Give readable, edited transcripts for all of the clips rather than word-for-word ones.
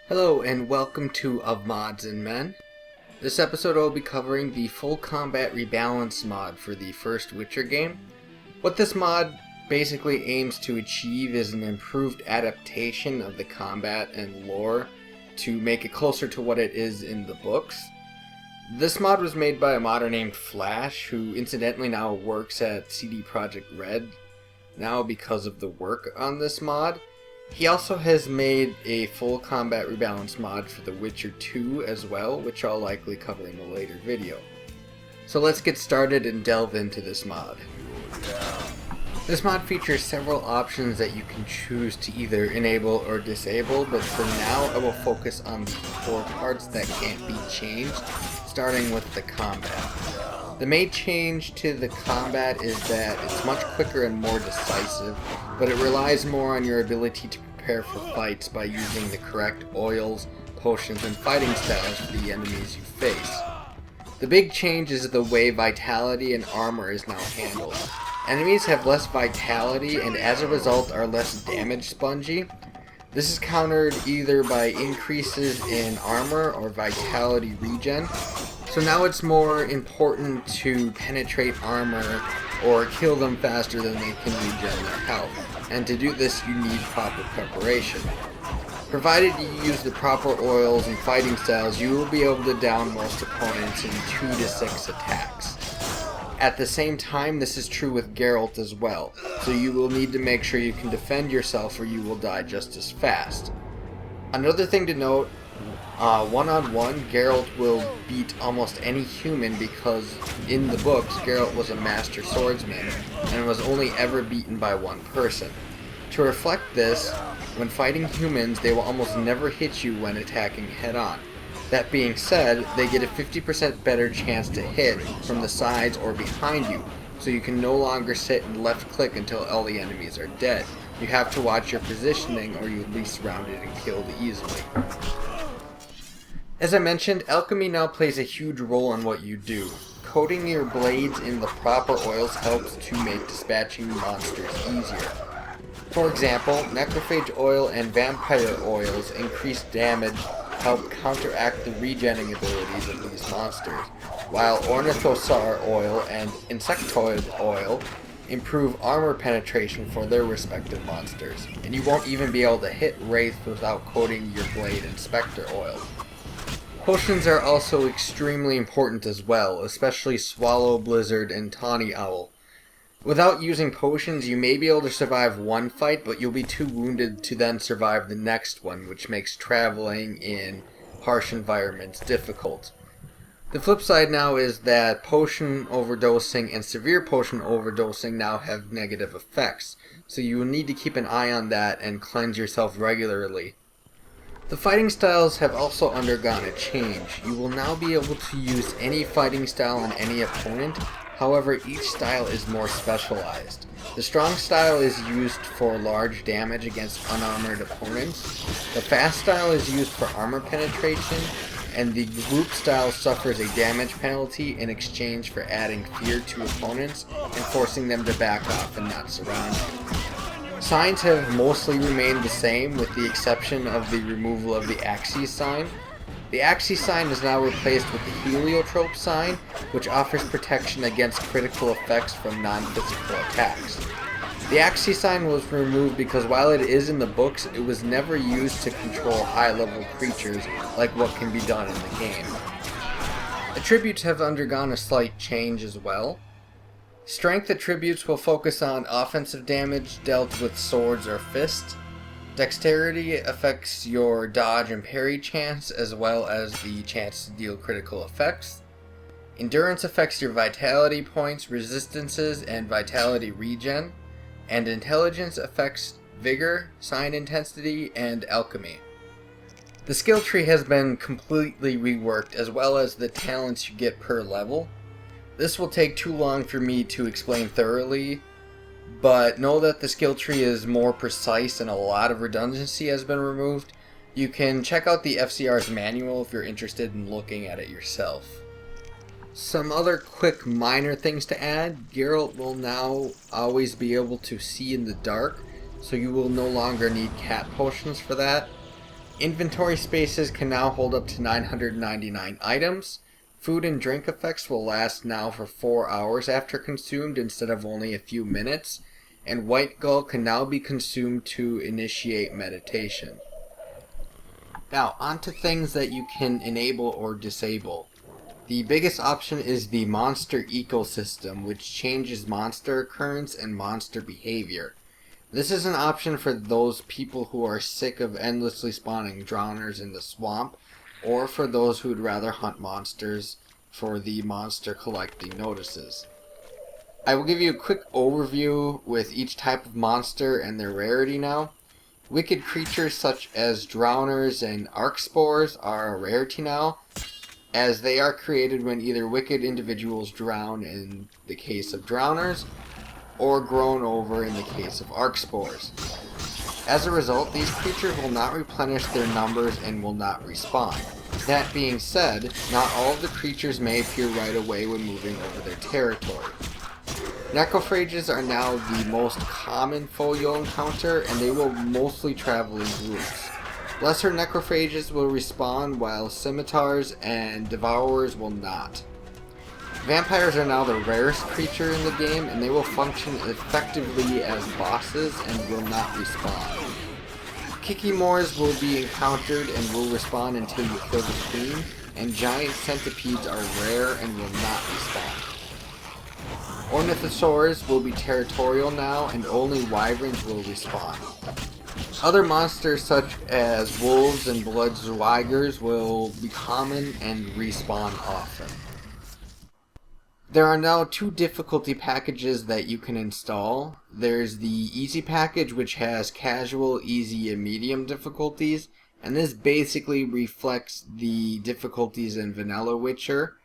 Hello and welcome to Of Mods and Men. This episode I will be covering the full combat rebalance mod for the first Witcher game. What this mod basically aims to achieve is an improved adaptation of the combat and lore to make it closer to what it is in the books. This mod was made by a modder named Flash, who incidentally now works at CD Projekt Red now because of the work on this mod. He also has made a full combat rebalance mod for The Witcher 2 as well, which I'll likely cover in a later video. So let's get started and delve into this mod. This mod features several options that you can choose to either enable or disable, but for now I will focus on the core parts that can't be changed, starting with the combat. The main change to the combat is that it's much quicker and more decisive, but it relies more on your ability to prepare for fights by using the correct oils, potions, and fighting styles for the enemies you face. The big change is the way vitality and armor is now handled. Enemies have less vitality and as a result are less damage spongy. This is countered either by increases in armor or vitality regen. So now it's more important to penetrate armor or kill them faster than they can regen their health. And to do this you need proper preparation. Provided you use the proper oils and fighting styles, you will be able to down most opponents in 2 to 6 attacks. At the same time, this is true with Geralt as well, so you will need to make sure you can defend yourself or you will die just as fast. Another thing to note, one-on-one, Geralt will beat almost any human because in the books, Geralt was a master swordsman and was only ever beaten by one person. To reflect this, when fighting humans, they will almost never hit you when attacking head-on. That being said, they get a 50% better chance to hit from the sides or behind you, so you can no longer sit and left click until all the enemies are dead. You have to watch your positioning or you'll be surrounded and killed easily. As I mentioned, alchemy now plays a huge role in what you do. Coating your blades in the proper oils helps to make dispatching monsters easier. For example, necrophage oil and vampire oils increase damage, help counteract the regenerating abilities of these monsters, while ornithosar oil and insectoid oil improve armor penetration for their respective monsters, and you won't even be able to hit wraiths without coating your blade in spectre oil. Potions are also extremely important as well, especially Swallow, Blizzard, and Tawny Owl. Without using potions, you may be able to survive one fight, but you'll be too wounded to then survive the next one, which makes traveling in harsh environments difficult. The flip side now is that potion overdosing and severe potion overdosing now have negative effects, so you will need to keep an eye on that and cleanse yourself regularly. The fighting styles have also undergone a change. You will now be able to use any fighting style on any opponent. However, each style is more specialized. The strong style is used for large damage against unarmored opponents. The fast style is used for armor penetration, and the group style suffers a damage penalty in exchange for adding fear to opponents and forcing them to back off and not surround you. Signs have mostly remained the same with the exception of the removal of the Axis sign. The Axis sign is now replaced with the Heliotrope sign, which offers protection against critical effects from non-physical attacks. The Axis sign was removed because while it is in the books, it was never used to control high-level creatures like what can be done in the game. Attributes have undergone a slight change as well. Strength attributes will focus on offensive damage dealt with swords or fists. Dexterity affects your dodge and parry chance as well as the chance to deal critical effects. Endurance affects your vitality points, resistances, and vitality regen. And intelligence affects vigor, sign intensity, and alchemy. The skill tree has been completely reworked as well as the talents you get per level. This will take too long for me to explain thoroughly, but know that the skill tree is more precise and a lot of redundancy has been removed. You can check out the FCR's manual if you're interested in looking at it yourself. Some other quick minor things to add. Geralt will now always be able to see in the dark, so you will no longer need cat potions for that. Inventory spaces can now hold up to 999 items. Food and drink effects will last now for 4 hours after consumed instead of only a few minutes. And White Gull can now be consumed to initiate meditation. Now, on to things that you can enable or disable. The biggest option is the monster ecosystem, which changes monster occurrence and monster behavior. This is an option for those people who are sick of endlessly spawning drowners in the swamp, or for those who would rather hunt monsters for the monster collecting notices. I will give you a quick overview with each type of monster and their rarity now. Wicked creatures such as drowners and arc spores are a rarity now, as they are created when either wicked individuals drown in the case of drowners, or grown over in the case of arc spores. As a result, these creatures will not replenish their numbers and will not respawn. That being said, not all of the creatures may appear right away when moving over their territory. Necrophages are now the most common foe you'll encounter, and they will mostly travel in groups. Lesser necrophages will respawn, while scimitars and devourers will not. Vampires are now the rarest creature in the game, and they will function effectively as bosses and will not respawn. Kikimores will be encountered and will respawn until you kill the queen, and giant centipedes are rare and will not respawn. Ornithosaurs will be territorial now, and only wyverns will respawn. Other monsters such as wolves and blood zwigers will be common and respawn often. There are now 2 difficulty packages that you can install. There's the easy package, which has casual, easy, and medium difficulties, and this basically reflects the difficulties in vanilla Witcher.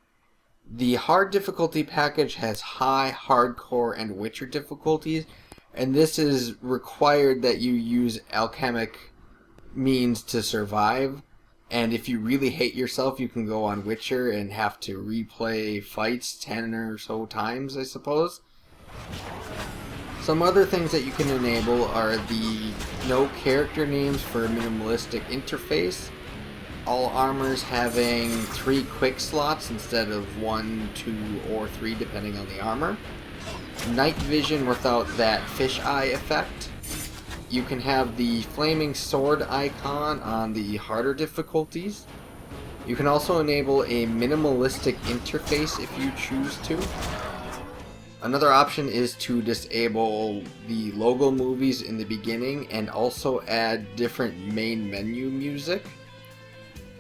The hard difficulty package has high, hardcore, and Witcher difficulties, and this is required that you use alchemic means to survive. And if you really hate yourself, you can go on Witcher and have to replay fights 10 or so times, I suppose. Some other things that you can enable are the no character names for minimalistic interface, all armors having 3 quick slots instead of 1, 2, or 3 depending on the armor, night vision without that fisheye effect. You can have the flaming sword icon on the harder difficulties. You can also enable a minimalistic interface if you choose to. Another option is to disable the logo movies in the beginning and also add different main menu music.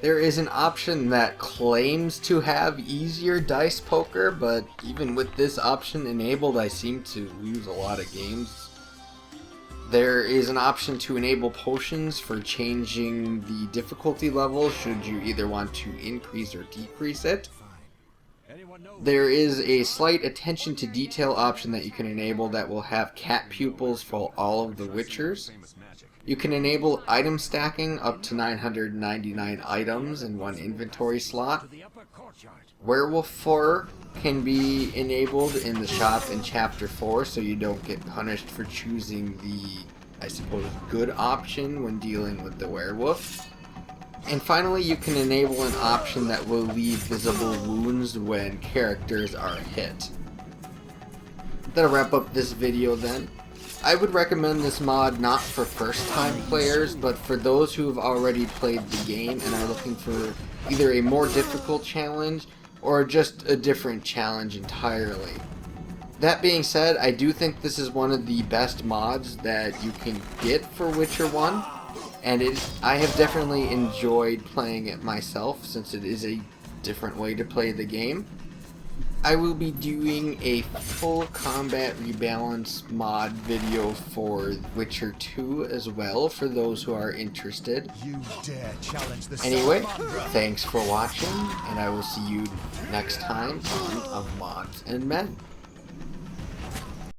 There is an option that claims to have easier dice poker, but even with this option enabled, I seem to lose a lot of games. There is an option to enable potions for changing the difficulty level should you either want to increase or decrease it. There is a slight attention to detail option that you can enable that will have cat pupils for all of the Witchers. You can enable item stacking up to 999 items in 1 inventory slot. Werewolf fur can be enabled in the shop in Chapter 4 so you don't get punished for choosing the, I suppose, good option when dealing with the werewolf. And finally, you can enable an option that will leave visible wounds when characters are hit. That'll wrap up this video then. I would recommend this mod not for first time players, but for those who have already played the game and are looking for either a more difficult challenge or just a different challenge entirely. That being said, I do think this is one of the best mods that you can get for Witcher 1, and I have definitely enjoyed playing it myself since it is a different way to play the game. I will be doing a full combat rebalance mod video for Witcher 2 as well for those who are interested. Anyway, thanks for watching, and I will see you next time on Of Mods and Men.